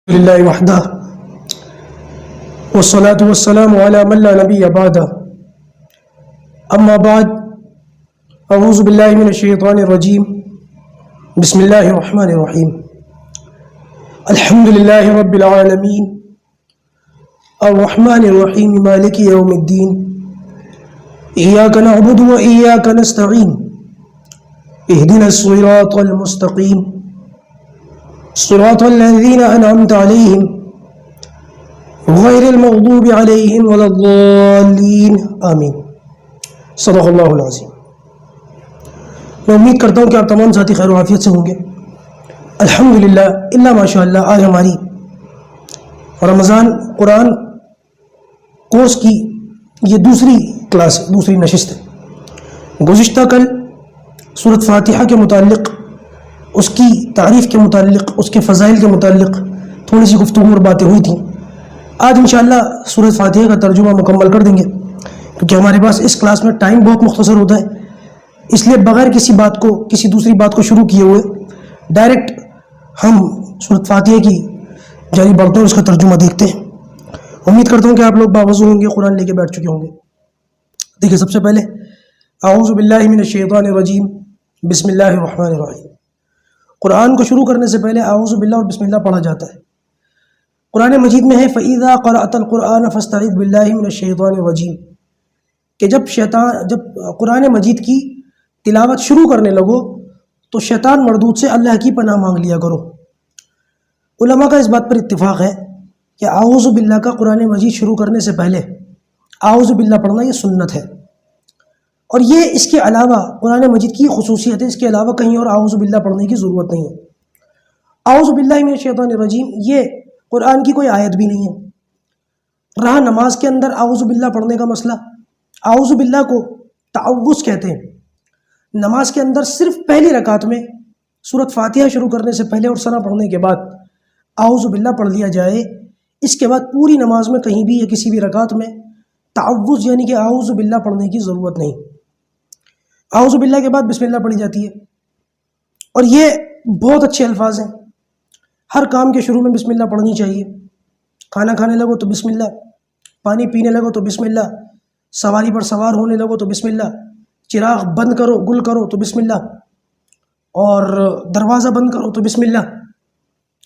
لله وحده والصلاة والسلام على من لا نبي بعده أما بعد أعوذ بالله من الشيطان الرجيم بسم الله الرحمن الرحيم الحمد لله رب العالمين الرحمن الرحيم مالك يوم الدين إياك نعبد وإياك نستعين اهدنا الصراط المستقيم صراط الذين أنعمت عليهم غير المغضوب عليهم ولا الضالين آمین صدق اللہ العظیم۔ میں امید کرتا ہوں کہ آپ تمام ساتھی خیر و عافیت سے ہوں گے۔ الحمدللہ الا ماشاء اللہ آج ہماری رمضان قرآن کورس کی یہ دوسری کلاس دوسری نشست ہے۔ گزشتہ کل سورۃ فاتحہ کے متعلق، اس کی تعریف کے متعلق، اس کے فضائل کے متعلق تھوڑی سی گفتگو اور باتیں ہوئی تھیں۔ آج انشاءاللہ سورۃ فاتحہ کا ترجمہ مکمل کر دیں گے، کیونکہ ہمارے پاس اس کلاس میں ٹائم بہت مختصر ہوتا ہے، اس لیے بغیر کسی دوسری بات کو شروع کیے ہوئے ڈائریکٹ ہم سورۃ فاتحہ کی جاری بڑھتے ہیں اور اس کا ترجمہ دیکھتے ہیں۔ امید کرتا ہوں کہ آپ لوگ باوضو ہوں گے، قرآن لے کے بیٹھ چکے ہوں گے۔ دیکھیں، سب سے پہلے اعوذ باللہ من الشیطان الرجیم بسم اللہ الرحمن الرحیم۔ قرآن کو شروع کرنے سے پہلے اعوذ باللہ اور بسم اللہ پڑھا جاتا ہے۔ قرآن مجید میں ہے فَإِذَا قَرَأْتَ الْقُرْآنَ فَاسْتَعِذْ بِاللَّهِ مِنَ الشَّيْطَانِ الرَّجِيمِ، کہ جب قرآن مجید کی تلاوت شروع کرنے لگو تو شیطان مردود سے اللہ کی پناہ مانگ لیا کرو۔ علماء کا اس بات پر اتفاق ہے کہ اعوذ باللہ کا قرآن مجید شروع کرنے سے پہلے اعوذ باللہ پڑھنا یہ سنت ہے، اور یہ اس کے علاوہ قرآن مجید کی خصوصیت ہے، اس کے علاوہ کہیں اور اعوذ باللہ پڑھنے کی ضرورت نہیں ہے۔ اعوذ باللہ من الشیطان الرجیم یہ قرآن کی کوئی آیت بھی نہیں ہے۔ رہا نماز کے اندر اعوذ باللہ پڑھنے کا مسئلہ، اعوذ باللہ کو تعوذ کہتے ہیں۔ نماز کے اندر صرف پہلی رکعت میں سورۃ فاتحہ شروع کرنے سے پہلے اور ثنا پڑھنے کے بعد اعوذ باللہ پڑھ لیا جائے، اس کے بعد پوری نماز میں کہیں بھی یا کسی بھی رکعت میں تعوذ یعنی کہ اعوذ باللہ پڑھنے کی ضرورت نہیں۔ اعوذ باللہ کے بعد بسم اللہ پڑھی جاتی ہے، اور یہ بہت اچھے الفاظ ہیں۔ ہر کام کے شروع میں بسم اللہ پڑھنی چاہیے۔ کھانا کھانے لگو تو بسم اللہ، پانی پینے لگو تو بسم اللہ، سواری پر سوار ہونے لگو تو بسم اللہ، چراغ بند کرو گل کرو تو بسم اللہ، اور دروازہ بند کرو تو بسم اللہ،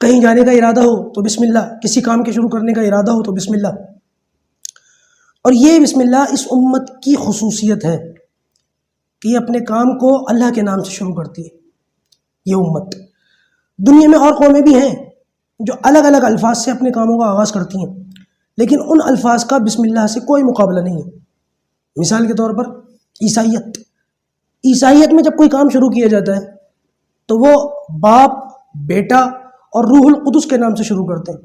کہیں جانے کا ارادہ ہو تو بسم اللہ، کسی کام کے شروع کرنے کا ارادہ ہو تو بسم اللہ۔ اور یہ بسم اللہ اس امت کی خصوصیت ہے کہ یہ اپنے کام کو اللہ کے نام سے شروع کرتی ہے۔ یہ امت، دنیا میں اور قومیں بھی ہیں جو الگ الگ الفاظ سے اپنے کاموں کا آغاز کرتی ہیں، لیکن ان الفاظ کا بسم اللہ سے کوئی مقابلہ نہیں ہے۔ مثال کے طور پر عیسائیت میں جب کوئی کام شروع کیا جاتا ہے تو وہ باپ، بیٹا اور روح القدس کے نام سے شروع کرتے ہیں،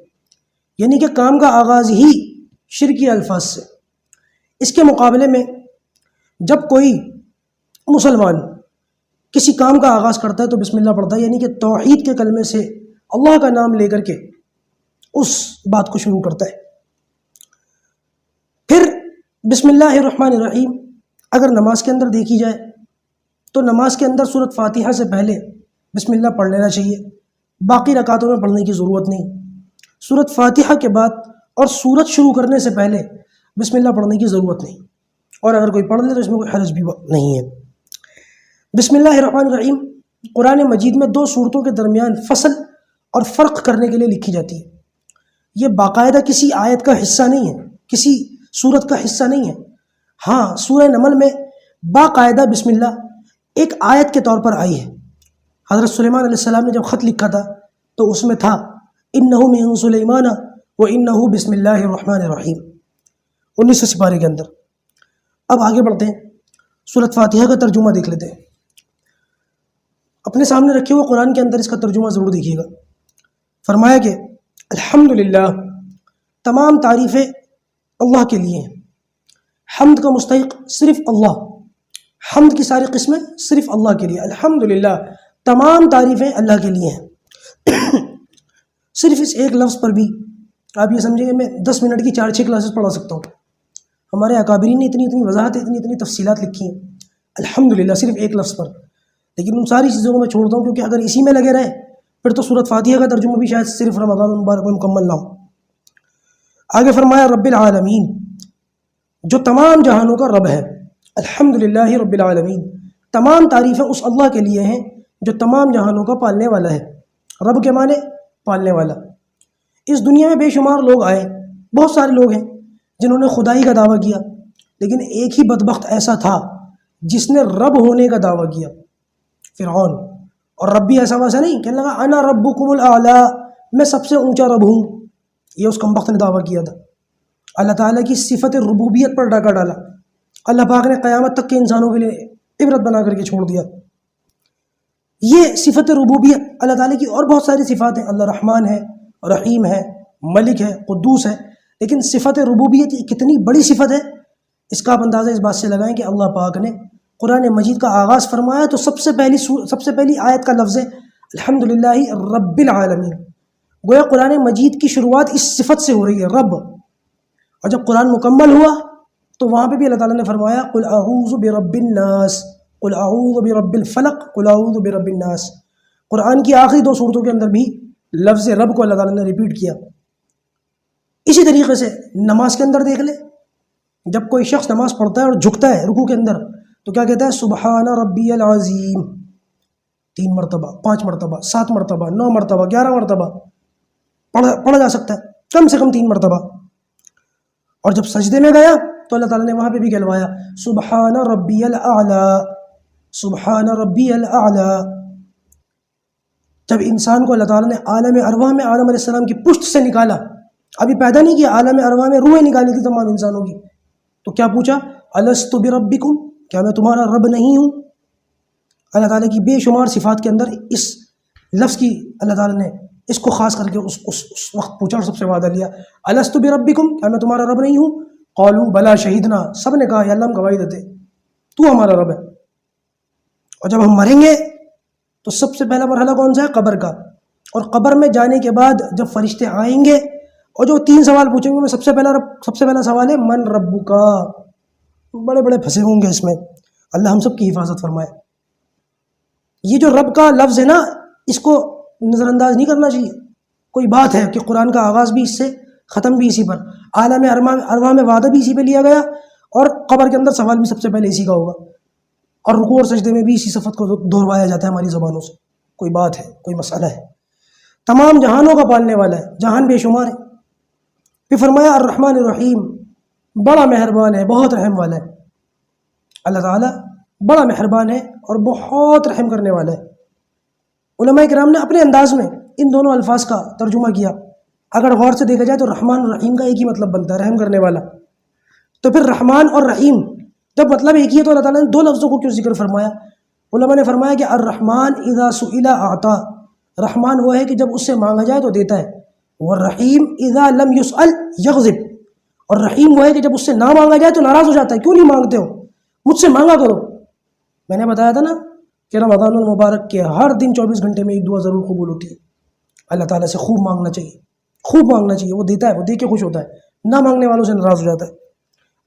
یعنی کہ کام کا آغاز ہی شرکی الفاظ سے۔ اس کے مقابلے میں جب کوئی مسلمان کسی کام کا آغاز کرتا ہے تو بسم اللہ پڑھتا ہے، یعنی کہ توحید کے کلمے سے اللہ کا نام لے کر کے اس بات کو شروع کرتا ہے۔ پھر بسم اللہ الرحمن الرحیم اگر نماز کے اندر دیکھی جائے تو نماز کے اندر سورۃ فاتحہ سے پہلے بسم اللہ پڑھ لینا چاہیے، باقی رکعتوں میں پڑھنے کی ضرورت نہیں۔ سورۃ فاتحہ کے بعد اور سورت شروع کرنے سے پہلے بسم اللہ پڑھنے کی ضرورت نہیں، اور اگر کوئی پڑھ لے تو اس میں کوئی حرج بھی نہیں ہے۔ بسم اللہ الرحمن الرحیم قرآن مجید میں دو صورتوں کے درمیان فصل اور فرق کرنے کے لیے لکھی جاتی ہے۔ یہ باقاعدہ کسی آیت کا حصہ نہیں ہے، کسی صورت کا حصہ نہیں ہے۔ ہاں، سورہ نمل میں باقاعدہ بسم اللہ ایک آیت کے طور پر آئی ہے۔ حضرت سلیمان علیہ السلام نے جب خط لکھا تھا تو اس میں تھا اِنَّهُ مِن سُلَيْمَانَ وَإِنَّهُ بسم اللہ الرحمن الرحیم، 19 سپارے کے اندر۔ اب آگے بڑھتے ہیں، سورۃ فاتحہ کا ترجمہ دیکھ لیتے ہیں۔ اپنے سامنے رکھے ہوئے قرآن کے اندر اس کا ترجمہ ضرور دیکھیے گا۔ فرمایا کہ الحمدللہ تمام تعریفیں اللہ کے لیے ہیں، حمد کا مستحق صرف اللہ، حمد کی ساری قسمیں صرف اللہ کے لیے۔ الحمدللہ تمام تعریفیں اللہ کے لیے ہیں۔ صرف اس ایک لفظ پر بھی آپ یہ سمجھیں کہ میں 10 منٹ کی 4-6 کلاسز پڑھا سکتا ہوں۔ ہمارے اکابرین نے اتنی وضاحت، اتنی تفصیلات لکھی ہیں الحمدللہ صرف ایک لفظ پر، لیکن ان ساری چیزوں کو میں چھوڑتا ہوں، کیونکہ اگر اسی میں لگے رہے پھر تو سورۃ فاتحہ کا ترجمہ بھی شاید صرف رمضان المبارک میں مکمل نہ ہو۔ آگے فرمایا رب العالمین، جو تمام جہانوں کا رب ہے۔ الحمدللہ رب العالمین، تمام تعریفیں اس اللہ کے لیے ہیں جو تمام جہانوں کا پالنے والا ہے۔ رب کے معنی پالنے والا۔ اس دنیا میں بے شمار لوگ آئے، بہت سارے لوگ ہیں جنہوں نے خدائی کا دعویٰ کیا، لیکن ایک ہی بدبخت ایسا تھا جس نے رب ہونے کا دعویٰ کیا، فرعون۔ اور رب بھی ایسا ویسا نہیں، کہنے لگا انا ربکم الاعلی، میں سب سے اونچا رب ہوں۔ یہ اس کمبخت نے دعویٰ کیا تھا۔ اللہ تعالیٰ کی صفت ربوبیت پر ڈاکہ ڈالا۔ اللہ پاک نے قیامت تک کے انسانوں کے لیے عبرت بنا کر کے چھوڑ دیا۔ یہ صفت ربوبیت، اللہ تعالیٰ کی اور بہت ساری صفات ہیں، اللہ رحمان ہے، رحیم ہے، ملک ہے، قدوس ہے، لیکن صفت ربوبیت کتنی بڑی صفت ہے، اس کا آپ اندازہ اس بات سے لگائیں کہ اللہ پاک نے قرآن مجید کا آغاز فرمایا تو سب سے پہلی آیت کا لفظ ہے الحمدللہ رب العالمین۔ گویا قرآن مجید کی شروعات اس صفت سے ہو رہی ہے، رب۔ اور جب قرآن مکمل ہوا تو وہاں پہ بھی اللہ تعالیٰ نے فرمایا قل اعوذ برب الناس، قل اعوذ برب الفلق، قل اعوذ برب الناس۔ قرآن کی آخری 2 سورتوں کے اندر بھی لفظ رب کو اللہ تعالیٰ نے ریپیٹ کیا۔ اسی طریقے سے نماز کے اندر دیکھ لیں، جب کوئی شخص نماز پڑھتا ہے اور جھکتا ہے رکوع کے اندر تو کیا کہتا ہے سبحان ربی العظیم، 3 مرتبہ، 5 مرتبہ، 7 مرتبہ، 9 مرتبہ، 11 مرتبہ پڑھا جا سکتا ہے، کم سے کم 3 مرتبہ۔ اور جب سجدے میں گیا تو اللہ تعالیٰ نے وہاں پہ بھی کہلوایا سبحان ربی الاعلی، سبحان ربی الاعلی۔ جب انسان کو اللہ تعالیٰ نے عالم ارواح میں آدم علیہ السلام کی پشت سے نکالا، ابھی پیدا نہیں کیا، عالم ارواح میں روحیں نکالی تھی تمام انسانوں کی، تو کیا پوچھا الست بربکم، کیا میں تمہارا رب نہیں ہوں؟ اللہ تعالیٰ کی بے شمار صفات کے اندر اس لفظ کی اللہ تعالیٰ نے اس کو خاص کر کے اس وقت پوچھا اور سب سے وعدہ لیا الست بربکم، کیا میں تمہارا رب نہیں ہوں؟ قالوا بلا شہیدنا، سب نے کہا یا اللہ ہم گواہی دیتے تو ہمارا رب ہے۔ اور جب ہم مریں گے تو سب سے پہلا مرحلہ کون سا ہے؟ قبر کا۔ اور قبر میں جانے کے بعد جب فرشتے آئیں گے اور جو 3 سوال پوچھیں گے، میں سب سے پہلا سوال ہے من ربکا۔ بڑے بڑے پھنسے ہوں گے اس میں، اللہ ہم سب کی حفاظت فرمائے۔ یہ جو رب کا لفظ ہے نا، اس کو نظر انداز نہیں کرنا چاہیے۔ کوئی بات ہے کہ قرآن کا آغاز بھی اس سے، ختم بھی اسی پر، عالم ارواح میں وعدہ بھی اسی پہ لیا گیا، اور قبر کے اندر سوال بھی سب سے پہلے اسی کا ہوگا، اور رکوع اور سجدے میں بھی اسی صفت کو دہروایا جاتا ہے ہماری زبانوں سے۔ کوئی بات ہے، کوئی مسئلہ ہے، تمام جہانوں کا پالنے والا ہے، جہان بے شمار ہے۔ پھر فرمایا الرحمن الرحیم، بڑا مہربان ہے، بہت رحم والا ہے۔ اللہ تعالیٰ بڑا مہربان ہے اور بہت رحم کرنے والا ہے۔ علماء کرام نے اپنے انداز میں ان دونوں الفاظ کا ترجمہ کیا۔ اگر غور سے دیکھا جائے تو رحمان اور رحیم کا ایک ہی مطلب بنتا ہے، رحم کرنے والا۔ تو پھر رحمان اور رحیم جب مطلب ایک ہی ہے تو اللہ تعالیٰ نے 2 لفظوں کو کیوں ذکر فرمایا؟ علماء نے فرمایا کہ الرحمن اذا سئل اعطا، رحمان وہ ہے کہ جب اس سے مانگا جائے تو دیتا ہے، والرحیم اذا لم يسأل یغضب، اور رحیم وہ ہے کہ جب اس سے نہ مانگا جائے تو ناراض ہو جاتا ہے، کیوں نہیں مانگتے ہو، مجھ سے مانگا کرو۔ میں نے بتایا تھا نا کہ رمضان المبارک کے ہر دن 24 گھنٹے میں ایک دعا ضرور قبول ہوتی ہے۔ اللہ تعالیٰ سے خوب مانگنا چاہیے، خوب مانگنا چاہیے، وہ دیتا ہے، وہ دے کے خوش ہوتا ہے، نہ مانگنے والوں سے ناراض ہو جاتا ہے۔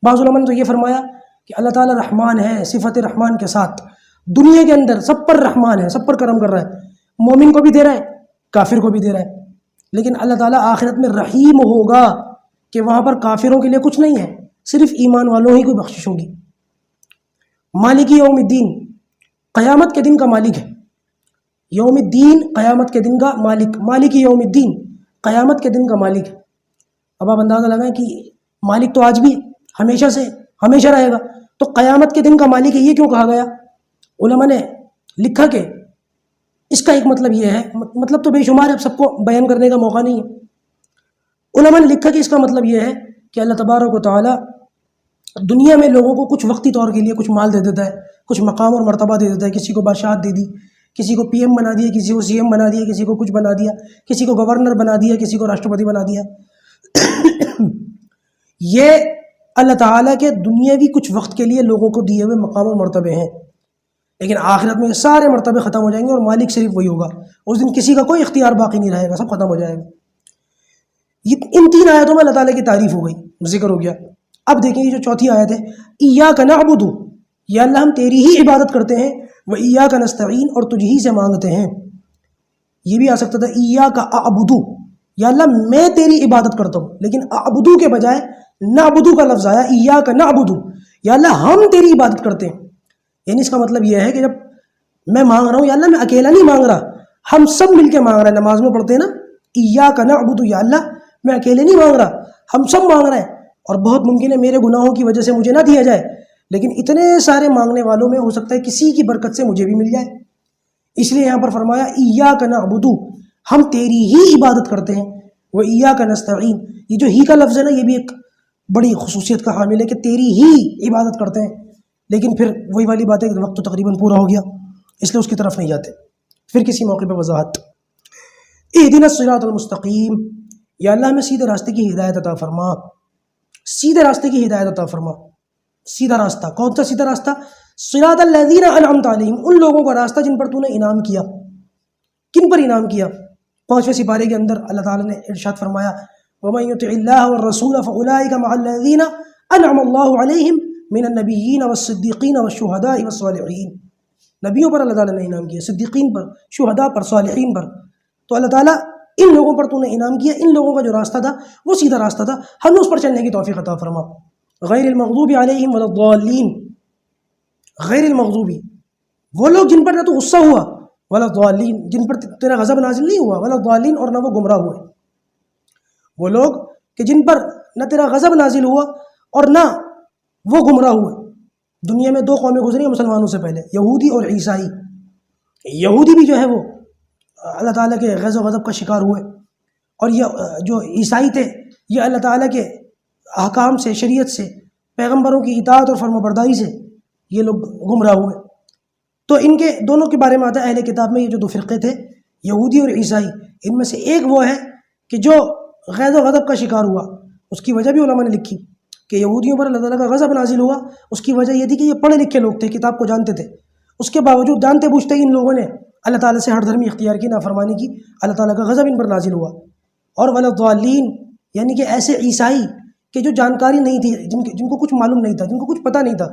بعض علماء نے تو یہ فرمایا کہ اللہ تعالیٰ رحمان ہے، صفت رحمان کے ساتھ دنیا کے اندر سب پر رحمان ہے، سب پر کرم کر رہا ہے، مومن کو بھی دے رہا ہے، کافر کو بھی دے رہا ہے، لیکن اللہ تعالیٰ آخرت میں رحیم ہوگا کہ وہاں پر کافروں کے لیے کچھ نہیں ہے، صرف ایمان والوں ہی کو بخشش ہوگی۔ مالک یوم الدین، قیامت کے دن کا مالک ہے۔ یوم الدین قیامت کے دن کا مالک، مالک یوم الدین قیامت کے دن کا مالک ہے۔ اب آپ اندازہ لگائیں کہ مالک تو آج بھی ہمیشہ سے ہمیشہ رہے گا، تو قیامت کے دن کا مالک ہے، یہ کیوں کہا گیا؟ علماء نے لکھا کہ اس کا ایک مطلب یہ ہے، مطلب تو بے شمار ہے، اب سب کو بیان کرنے کا موقع نہیں ہے۔ علماء نے لکھا کہ اس کا مطلب یہ ہے کہ اللہ تبارک و تعالیٰ دنیا میں لوگوں کو کچھ وقتی طور کے لیے کچھ مال دے دیتا ہے، کچھ مقام اور مرتبہ دے دیتا ہے، کسی کو بادشاہت دے دی، کسی کو پی ایم بنا دیا، کسی کو سی ایم بنا دیا، کسی کو کچھ بنا دیا، کسی کو گورنر بنا دیا، کسی کو راشٹرپتی بنا دیا۔ یہ اللہ تعالیٰ کے دنیاوی کچھ وقت کے لیے لوگوں کو دیے ہوئے مقام اور مرتبے ہیں، لیکن آخرت میں سارے مرتبے ختم ہو جائیں گے اور مالک صرف وہی ہوگا۔ اس دن کسی کا کوئی اختیار باقی نہیں رہے گا، سب ختم ہو جائے گا۔ ان 3 آیتوں میں اللہ تعالیٰ کی تعریف ہو گئی، ذکر ہو گیا۔ اب دیکھیں یہ جو چوتھی آیت ہے، ایاک نعبد، یا اللہ ہم تیری ہی عبادت کرتے ہیں، و ایاک نستعین، اور تجھ ہی سے مانگتے ہیں۔ یہ بھی آ سکتا تھا ایاک اعبدو، یا اللہ میں تیری عبادت کرتا ہوں، لیکن اعبدو کے بجائے نعبدو کا لفظ آیا، ایاک نعبدو، یا اللہ ہم تیری عبادت کرتے ہیں۔ یعنی اس کا مطلب یہ ہے کہ جب میں مانگ رہا ہوں، یا اللہ میں اکیلا نہیں مانگ رہا، ہم سب مل کے مانگ رہے ہیں۔ نماز میں پڑھتے ہیں نا ایاک نعبدو، یا اللہ میں اکیلے نہیں مانگ رہا، ہم سب مانگ رہے ہیں، اور بہت ممکن ہے میرے گناہوں کی وجہ سے مجھے نہ دیا جائے، لیکن اتنے سارے مانگنے والوں میں ہو سکتا ہے کسی کی برکت سے مجھے بھی مل جائے۔ اس لیے یہاں پر فرمایا ایاک نعبدو، ہم تیری ہی عبادت کرتے ہیں، وہ ایاک نستعین، یہ جو ہی کا لفظ ہے نا، یہ بھی ایک بڑی خصوصیت کا حامل ہے کہ تیری ہی عبادت کرتے ہیں، لیکن پھر وہی والی بات ہے کہ وقت تو تقریباً پورا ہو گیا، اس لیے اس کی طرف نہیں جاتے، پھر کسی موقع پہ وضاحت۔ اہدنا الصراط المستقیم، یا اللہ ہمیں سیدھے راستے کی ہدایت عطا فرما، سیدھے راستے کی ہدایت عطا فرما۔ سیدھا راستہ کون سا سیدھا راستہ؟ صراط الذین انعمت علیہم، ان لوگوں کا راستہ جن پر تو نے انعام کیا۔ کن پر انعام کیا؟ 5ویں سپارے کے اندر اللہ تعالیٰ نے ارشاد فرمایا وَمَن يُطِعِ اللَّهَ وَالرَّسُولَ فَأُولَٰئِكَ مَعَ الَّذِينَ أَنْعَمَ اللَّهُ عَلَيْهِمْ مِنَ النَّبِيِّينَ وَالصِّدِّيقِينَ وَالشُّهَدَاءِ وَالصَّالِحِينَ، نبیوں پر اللہ تعالیٰ نے انعام کیا، صدیقین پر، شہداء پر، صالحین پر۔ تو اللہ تعالیٰ ان لوگوں پر تو نے انعام کیا، ان لوگوں کا جو راستہ تھا وہ سیدھا راستہ تھا، ہمیں اس پر چلنے کی توفیق عطا فرما۔ غیر المغضوب علیہم ولا الضالین، غیر المغضوبی وہ لوگ جن پر نہ تو غصہ ہوا، ولا الضالین جن پر تیرا غضب نازل نہیں ہوا، ولا الضالین اور نہ وہ گمراہ ہوئے۔ وہ لوگ کہ جن پر نہ تیرا غضب نازل ہوا اور نہ وہ گمراہ ہوئے۔ دنیا میں 2 قومیں گزری ہیں مسلمانوں سے پہلے، یہودی اور عیسائی۔ یہودی بھی جو ہے وہ اللہ تعالیٰ کے غضب و غضب کا شکار ہوئے، اور یہ جو عیسائی تھے یہ اللہ تعالیٰ کے احکام سے، شریعت سے، پیغمبروں کی اطاعت اور فرما برداری سے یہ لوگ گمراہ ہوئے۔ تو ان کے دونوں کے بارے میں آتا ہے اہل کتاب میں، یہ جو 2 فرقے تھے یہودی اور عیسائی، ان میں سے ایک وہ ہے کہ جو غضب و غضب کا شکار ہوا۔ اس کی وجہ بھی علماء نے لکھی کہ یہودیوں پر اللہ تعالیٰ کا غضب نازل ہوا، اس کی وجہ یہ تھی کہ یہ پڑھے لکھے لوگ تھے، کتاب کو جانتے تھے، اس کے باوجود جانتے بوجھتے ان لوگوں نے اللہ تعالیٰ سے ہٹ دھرمی اختیار کی، نافرمانی کی، اللہ تعالیٰ کا غضب ان پر نازل ہوا۔ اور ولا الضالین یعنی کہ ایسے عیسائی کہ جو جانکاری نہیں تھی، جن کو کچھ معلوم نہیں تھا، جن کو کچھ پتہ نہیں تھا،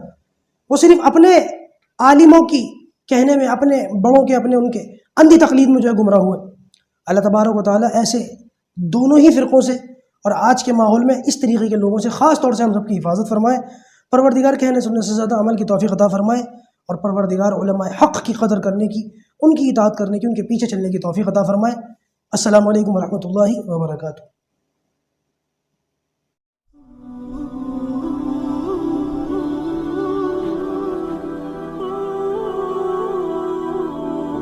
وہ صرف اپنے عالموں کی کہنے میں، اپنے بڑوں کے، اپنے ان کے اندھی تقلید میں جو ہے گمراہ ہوئے۔ اللہ تبارک و تعالیٰ ایسے دونوں ہی فرقوں سے اور آج کے ماحول میں اس طریقے کے لوگوں سے خاص طور سے ہم سب کی حفاظت فرمائے۔ پروردگار کہنے سننے سے زیادہ عمل کی توفیق عطا فرمائے، اور پروردگار علماء حق کی قدر کرنے کی، ان کی اطاعت کرنے کی، ان کے پیچھے چلنے کی توفیق عطا فرمائے۔ السلام علیکم ورحمۃ اللہ وبرکاتہ۔